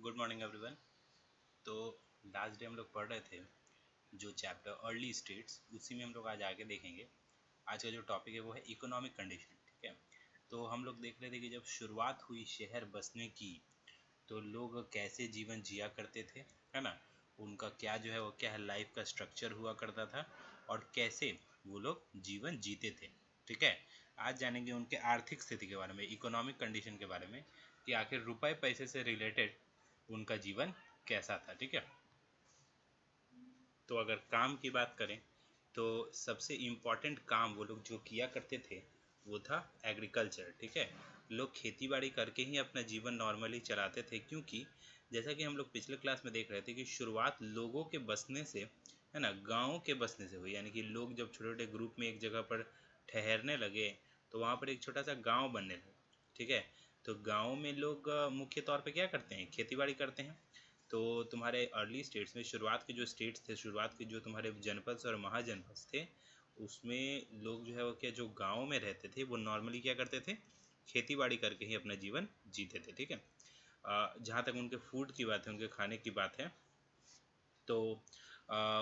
Good morning everyone. तो last day हम लोग पढ़ रहे थे जो चैप्टर अर्ली स्टेट्स, उसी में हम लोग आज आगे देखेंगे। आज का जो टॉपिक है वो है इकोनॉमिक कंडीशन। ठीक है, तो हम लोग देख रहे थे कि जब शुरुआत हुई शहर बसने की तो लोग कैसे जीवन जिया करते थे, है ना। उनका क्या जो है वो क्या है लाइफ का स्ट्रक्चर हुआ करता था और कैसे वो लोग जीवन जीते थे। ठीक है, आज जानेंगे उनके आर्थिक स्थिति के बारे में, इकोनॉमिक कंडीशन के बारे में, कि आखिर रुपए पैसे से रिलेटेड उनका जीवन कैसा था। ठीक है, तो अगर काम की बात करें तो सबसे इम्पॉर्टेंट काम वो लोग जो किया करते थे वो था एग्रीकल्चर। ठीक है, लोग खेती बाड़ी करके ही अपना जीवन नॉर्मली चलाते थे, क्योंकि जैसा कि हम लोग पिछले क्लास में देख रहे थे कि शुरुआत लोगों के बसने से, है ना, गाँव के बसने से हुई। यानी कि लोग जब छोटे छोटे ग्रुप में एक जगह पर ठहरने लगे तो वहाँ पर एक छोटा सा गाँव बनने लगा। ठीक है, तो गाँव में लोग मुख्य तौर पे क्या करते हैं, खेती बाड़ी करते हैं। तो तुम्हारे अर्ली स्टेट्स में, शुरुआत के जो स्टेट्स थे, शुरुआत के जो तुम्हारे जनपद और महाजनपद थे, उसमें लोग जो है वो क्या, जो गाँव में रहते थे वो नॉर्मली क्या करते थे, खेती बाड़ी करके ही अपना जीवन जीते थे। ठीक है, जहाँ तक उनके फूड की बात है, उनके खाने की बात है, तो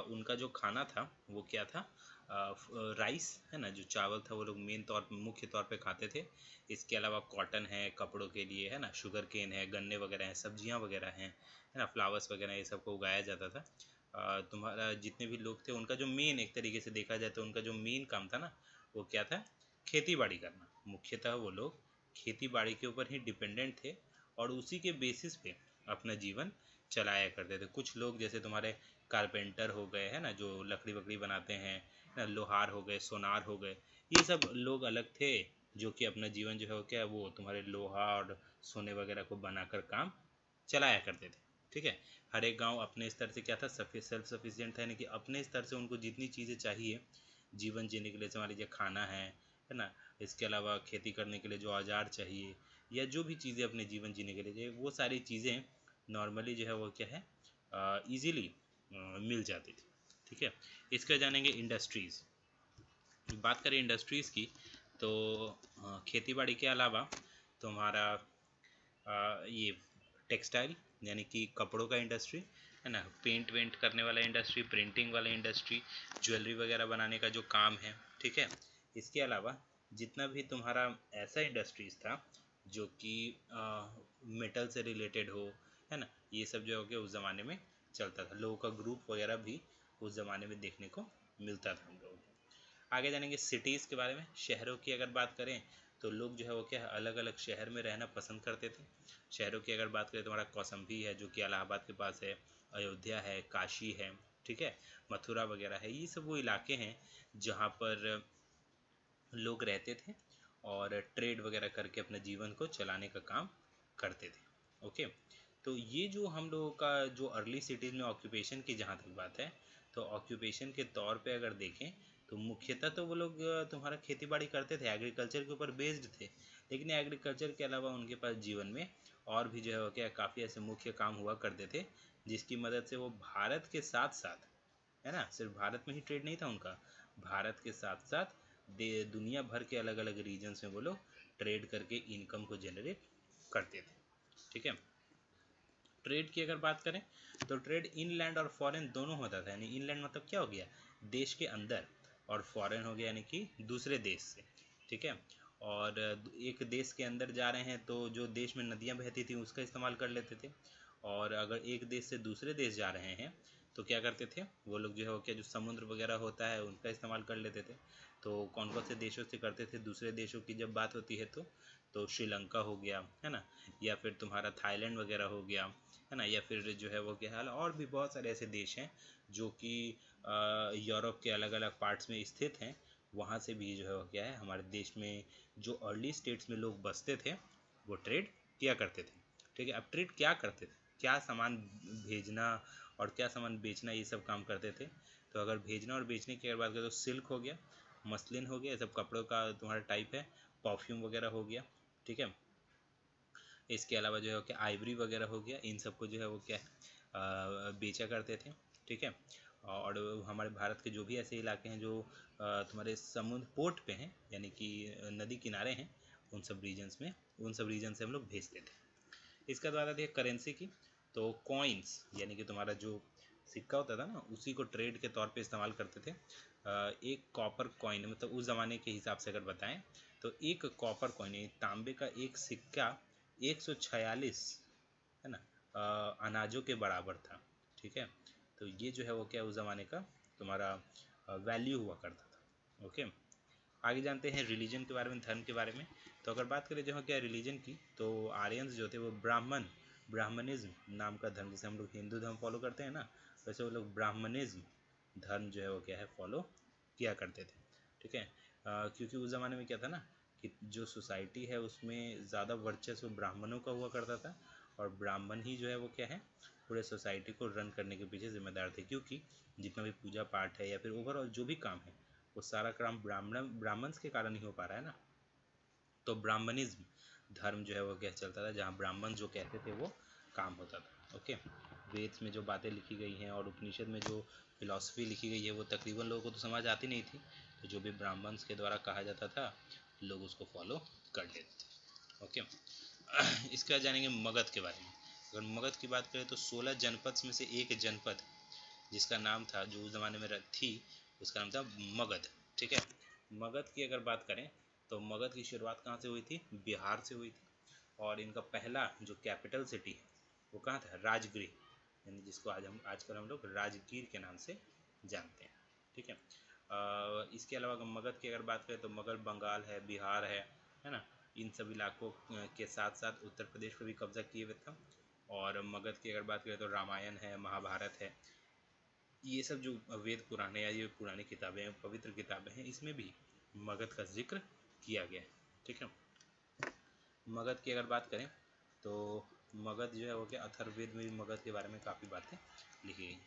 उनका जो खाना था वो क्या था, राइस, है ना, जो चावल था वो लोग मेन तौर मुख्य तौर पे खाते थे। इसके अलावा कॉटन है कपड़ों के लिए, है ना, शुगर केन है, गन्ने वगैरह हैं, सब्जियां वगैरह हैं, है ना, फ्लावर्स वगैरह, ये सब को उगाया जाता था। तुम्हारा जितने भी लोग थे उनका जो मेन, एक तरीके से देखा जाए तो उनका जो मेन काम था ना, वो क्या था, खेती बाड़ी करना। मुख्यतः वो लोग खेती बाड़ी के ऊपर ही डिपेंडेंट थे और उसी के बेसिस पे अपना जीवन चलाया करते थे। कुछ लोग जैसे तुम्हारे कारपेंटर हो गए, है ना, जो लकड़ी वकड़ी बनाते हैं, है ना, लोहार हो गए, सोनार हो गए, ये सब लोग अलग थे जो कि अपना जीवन जो है वो क्या है, वो तुम्हारे लोहा और सोने वगैरह को बनाकर काम चलाया करते थे। ठीक है, हर एक गांव अपने स्तर से क्या था, सेल्फ सफिशिएंट था, यानी कि अपने स्तर से उनको जितनी चीज़ें चाहिए जीवन जीने के लिए, मान लीजिए खाना है ना, इसके अलावा खेती करने के लिए जो औजार चाहिए या जो भी चीज़ें अपने जीवन जीने के लिए चाहिए, वो सारी चीज़ें नॉर्मली जो है वो क्या है, इजीली मिल जाती थी। ठीक है, इसका जानेंगे इंडस्ट्रीज़। बात करें इंडस्ट्रीज़ की तो खेती बाड़ी के अलावा तुम्हारा ये टेक्सटाइल, यानी कि कपड़ों का इंडस्ट्री, है ना, पेंट वेंट करने वाला इंडस्ट्री, प्रिंटिंग वाला इंडस्ट्री, ज्वेलरी वगैरह बनाने का जो काम है। ठीक है, इसके अलावा जितना भी तुम्हारा ऐसा इंडस्ट्रीज था जो कि मेटल से रिलेटेड हो, है ना, ये सब जो हो गया उस ज़माने में चलता था। लोगों का ग्रुप वगैरह भी उस ज़माने में देखने को मिलता था हम लोगों को। आगे जानेंगे सिटीज़ के बारे में। शहरों की अगर बात करें तो लोग जो है वो क्या है, अलग अलग शहर में रहना पसंद करते थे। शहरों की अगर बात करें तो हमारा कौसम्बी है जो कि इलाहाबाद के पास है, अयोध्या है, काशी है, ठीक है, मथुरा वगैरह है। ये सब वो इलाके हैं जहाँ पर लोग रहते थे और ट्रेड वगैरह करके अपने जीवन को चलाने का काम करते थे। ओके, तो ये जो हम लोगों का जो अर्ली सिटीज़ में ऑक्यूपेशन की जहाँ तक बात है, तो ऑक्यूपेशन के तौर पे अगर देखें तो मुख्यतः तो वो लोग तुम्हारा खेती बाड़ी करते थे, एग्रीकल्चर के ऊपर बेस्ड थे। लेकिन एग्रीकल्चर के अलावा उनके पास जीवन में और भी जो है वो क्या, काफ़ी ऐसे मुख्य काम हुआ करते थे जिसकी मदद से वो भारत के साथ साथ, है ना, सिर्फ भारत में ही ट्रेड नहीं था उनका, भारत के साथ साथ दुनिया भर के अलग अलग रीजन्स में वो लोग ट्रेड करके इनकम को जनरेट करते थे। ठीक है, ट्रेड की अगर बात करें तो ट्रेड इनलैंड और फॉरेन दोनों होता था। यानी इनलैंड मतलब क्या हो गया, देश के अंदर, और फॉरेन हो गया यानी कि दूसरे देश से। ठीक है, और एक देश के अंदर जा रहे हैं तो जो देश में नदियाँ बहती थी उसका इस्तेमाल कर लेते थे, और अगर एक देश से दूसरे देश जा रहे हैं तो क्या करते थे वो लोग, जो है वो क्या, जो समुद्र वगैरह होता है उनका इस्तेमाल कर लेते थे। तो कौन कौन से देशों से करते थे, दूसरे देशों की जब बात होती है तो श्रीलंका हो गया, है ना, या फिर तुम्हारा थाईलैंड वगैरह हो गया, है ना, या फिर जो है वो क्या हाल, और भी बहुत सारे ऐसे देश हैं जो कि यूरोप के अलग अलग पार्ट्स में स्थित हैं। वहाँ से भी जो है वो क्या है, हमारे देश में जो अर्ली स्टेट्स में लोग बसते थे वो ट्रेड किया करते थे। ठीक है, अब ट्रेड क्या करते थे, क्या सामान भेजना और क्या सामान बेचना, ये सब काम करते थे। तो अगर भेजना और बेचने की अगर बात करें तो सिल्क हो गया, मसलिन हो गया, ये सब कपड़ों का तुम्हारा टाइप है, परफ्यूम वगैरह हो गया। ठीक है, इसके अलावा जो है क्या, आइवरी वगैरह हो गया, इन सबको जो है वो क्या है, बेचा करते थे। ठीक है, और हमारे भारत के जो भी ऐसे इलाके हैं जो तुम्हारे समुद्र पोर्ट पे हैं, यानी कि नदी किनारे हैं, उन सब रीजन्स में, उन सब रीजन से हम लोग भेजते थे। इसके बाद आती है करेंसी की। तो कॉइन्स यानी कि तुम्हारा जो सिक्का होता था ना, उसी को ट्रेड के तौर पे इस्तेमाल करते थे। एक कॉपर कॉइन, मतलब उस ज़माने के हिसाब से अगर बताएं तो एक कॉपर कॉइन तांबे का एक सिक्का 146 है ना अनाजों के बराबर था। ठीक है, तो ये जो है वो क्या उस ज़माने का तुम्हारा वैल्यू हुआ करता था। ओके, आगे जानते हैं रिलीजन के बारे में, धर्म के बारे में। तो अगर बात करें जो है क्या रिलीजन की, तो आर्यंस जो थे वो ब्राह्मणिज्म नाम का धर्म, जैसे हम लोग हिंदू धर्म फॉलो करते हैं ना, वैसे वो लोग ब्राह्मणिज्म धर्म जो है वो क्या है फॉलो किया करते थे। ठीक है, क्योंकि उस ज़माने में क्या था ना कि जो सोसाइटी है उसमें ज़्यादा वर्चस्व ब्राह्मणों का हुआ करता था, और ब्राह्मण ही जो है वो क्या है पूरे सोसाइटी को रन करने के पीछे जिम्मेदार थे, क्योंकि जितना भी पूजा पाठ है या फिर ओवरऑल जो भी काम है वो सारा काम ब्राह्मण्स के कारण ही हो पा रहा है ना। तो ब्राह्मणिज्म धर्म जो है वो क्या चलता था, जहाँ ब्राह्मण जो कहते थे वो काम होता था। ओके, वेद में जो बातें लिखी गई हैं और उपनिषद में जो फिलॉसफी लिखी गई है वो तकरीबन लोगों को तो समझ आती नहीं थी, तो जो भी ब्राह्मण्स के द्वारा कहा जाता था लोग उसको फॉलो कर लेते थे। ओके, इसके बाद जानेंगे मगध के बारे में। अगर मगध की बात करें तो 16 जनपद में से एक जनपद जिसका नाम था, जो उस ज़माने में थी, उसका नाम था मगध। ठीक है, मगध की अगर बात करें तो मगध की शुरुआत कहाँ से हुई थी, बिहार से हुई थी, और इनका पहला जो कैपिटल सिटी है वो कहाँ था, राजगृह, यानी जिसको आजकल हम लोग राजगीर के नाम से जानते हैं। ठीक है, इसके अलावा अगर मगध की अगर बात करें तो मगध बंगाल है, बिहार है ना, इन सभी इलाकों के साथ साथ उत्तर प्रदेश पर भी कब्जा किए हुए था। और मगध की अगर बात करें तो रामायण है, महाभारत है, ये सब जो वेद पुराण है या ये पुरानी किताबें हैं, पवित्र किताबें हैं, इसमें भी मगध का जिक्र किया गया है। ठीक है, मगध की अगर बात करें तो मगध जो है वो क्या अथर्ववेद में भी मगध के बारे में काफ़ी बातें लिखी गई।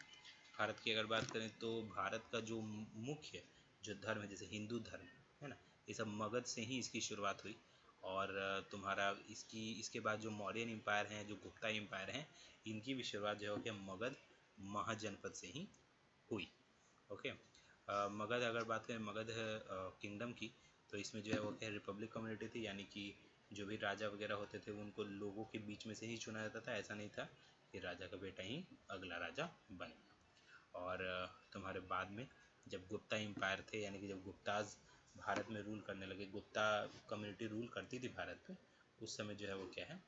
भारत की अगर बात करें तो भारत का जो मुख्य जो धर्म है, जैसे हिंदू धर्म है ना, ये सब मगध से ही इसकी शुरुआत हुई। और तुम्हारा इसके बाद जो मौर्यन एम्पायर हैं, जो गुप्ता एम्पायर हैं, इनकी भी शुरुआत जो है क्या मगध महाजनपद से ही हुई। ओके, मगध अगर बात करें मगध किंगडम की, तो इसमें जो है वो क्या रिपब्लिक कम्युनिटी थी, यानी कि जो भी राजा वगैरह होते थे उनको लोगों के बीच में से ही चुना जाता था। ऐसा नहीं था कि राजा का बेटा ही अगला राजा बने। और तुम्हारे बाद में जब गुप्ता एम्पायर थे, यानी कि जब गुप्ताज भारत में रूल करने लगे, गुप्ता कम्युनिटी रूल करती थी भारत पे, उस समय जो है वो क्या है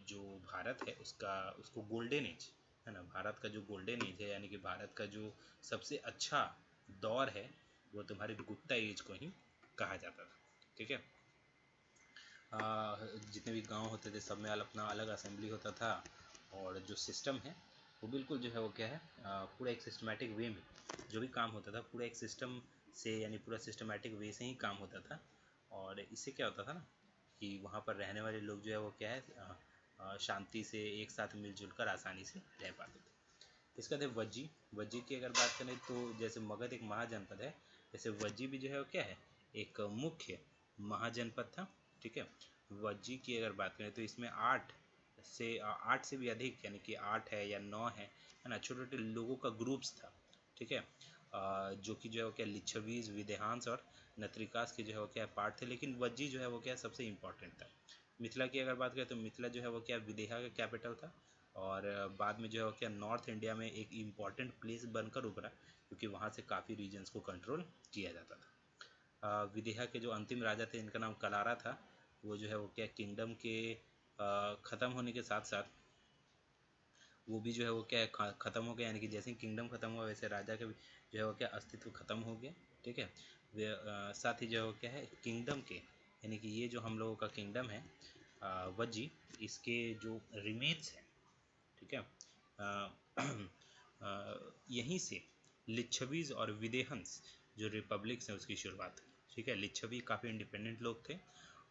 जो भारत है उसको गोल्डन एज है ना, भारत का जो गोल्डन एज है, यानी कि भारत का जो सबसे अच्छा दौर है, वो तुम्हारे गुप्ता एज को ही कहा जाता था। ठीक है, जितने भी गांव होते थे सब में अपना अलग असेंबली होता था, और जो सिस्टम है वो बिल्कुल जो है वो क्या है पूरा एक सिस्टमेटिक वे में जो भी काम होता था, पूरा एक सिस्टम से, यानी पूरा सिस्टमेटिक वे से ही काम होता था। और इससे क्या होता था ना कि वहाँ पर रहने वाले लोग जो है वो क्या है शांति से एक साथ मिलजुल कर आसानी से रह पाते थे। इसके बाद है वज्जी। वज्जी की अगर बात करें तो जैसे मगध एक महाजनपद है, जैसे वज्जी भी जो है वो क्या है एक मुख्य महाजनपद था। ठीक है, वज्जी की अगर बात करें तो इसमें 8 से भी अधिक, यानी कि 8 है या 9 है ना, छोटे छोटे लोगों का ग्रुप्स था। ठीक है, जो कि जो है वो क्या लिच्छवीज, विदेहांस और नत्रिकास के जो है वो क्या पार्ट थे, लेकिन वज्जी जो है वो क्या सबसे इम्पोर्टेंट था। मिथिला की अगर बात करें तो मिथिला जो है वो क्या विदेहा का कैपिटल था, और बाद में जो है वो क्या नॉर्थ इंडिया में एक इम्पॉर्टेंट प्लेस बनकर उभरा, क्योंकि वहाँ से काफ़ी रीजन्स को कंट्रोल किया जाता था। विदेहा के जो अंतिम राजा थे इनका नाम कलारा था, वो जो है वो क्या किंगडम के ख़त्म होने के साथ साथ वो भी जो है वो क्या ख़त्म हो गया, यानी कि जैसे ही किंगडम ख़त्म हुआ वैसे राजा का भी जो है वो क्या अस्तित्व ख़त्म हो गया। ठीक है, साथ ही जो है वो क्या है किंगडम के, यानी कि ये जो हम लोगों का किंगडम है वज्जी, इसके जो रिमेन्स हैं, ठीक है, यहीं से लिच्छवीज और विदेहंस जो रिपब्लिक्स हैं उसकी शुरुआत। ठीक है, लिच्छवी काफ़ी इंडिपेंडेंट लोग थे,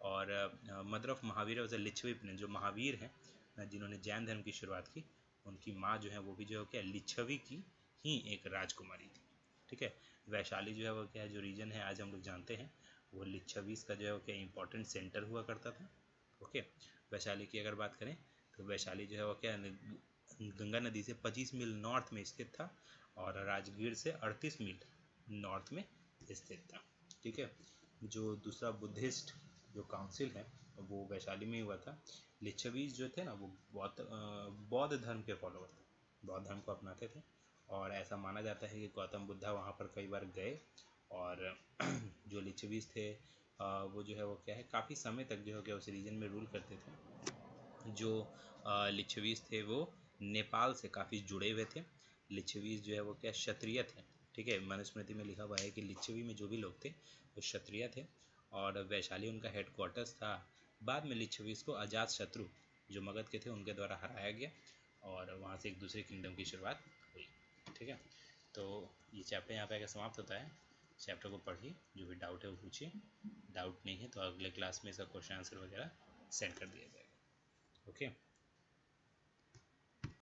और mother of Mahavir was a Licchavi prince, जो महावीर हैं जिन्होंने जैन धर्म की शुरुआत की, उनकी माँ जो है वो भी जो है क्या लिच्छवी की ही एक राजकुमारी थी। ठीक है, वैशाली जो है वो क्या है जो रीजन है आज हम लोग जानते हैं, वो लिच्छवीज का जो है वो क्या इंपॉर्टेंट सेंटर हुआ करता था। ओके, वैशाली की अगर बात करें तो वैशाली जो है वो क्या गंगा नदी से 25 मील नॉर्थ में स्थित था, और राजगीर से 38 मील नॉर्थ में स्थित था। ठीक है, जो दूसरा बुद्धिस्ट जो काउंसिल है वो वैशाली में ही हुआ था। लिच्छवीज जो थे ना वो बौद्ध धर्म के फॉलोअर थे, बौद्ध धर्म को अपनाते थे। और ऐसा माना जाता है कि गौतम बुद्धा वहाँ पर कई बार गए। और जो लिच्छवीज थे वो जो है वो क्या है काफ़ी समय तक जो है क्या उस रीजन में रूल करते थे। जो लिच्छवीज थे वो नेपाल से काफ़ी जुड़े हुए थे। लिच्छवीज जो है वो क्या क्षत्रिय थे, ठीक है। मनुस्मृति में लिखा हुआ है कि लिच्छवी में जो भी लोग थे वो क्षत्रिय थे और वैशाली उनका हेडक्वार्टर्स था। बाद में लिच्छवीज को अजात शत्रु जो मगध के थे उनके द्वारा हराया गया और वहाँ से एक दूसरे किंगडम की शुरुआत हुई, ठीक है। तो ये चैप्टर यहाँ पे आकर समाप्त होता है। चैप्टर को पढ़िए, जो भी डाउट है वो पूछिए। डाउट नहीं है तो अगले क्लास में इसका क्वेश्चन आंसर वगैरह सेंड कर दिया जाएगा। ओके।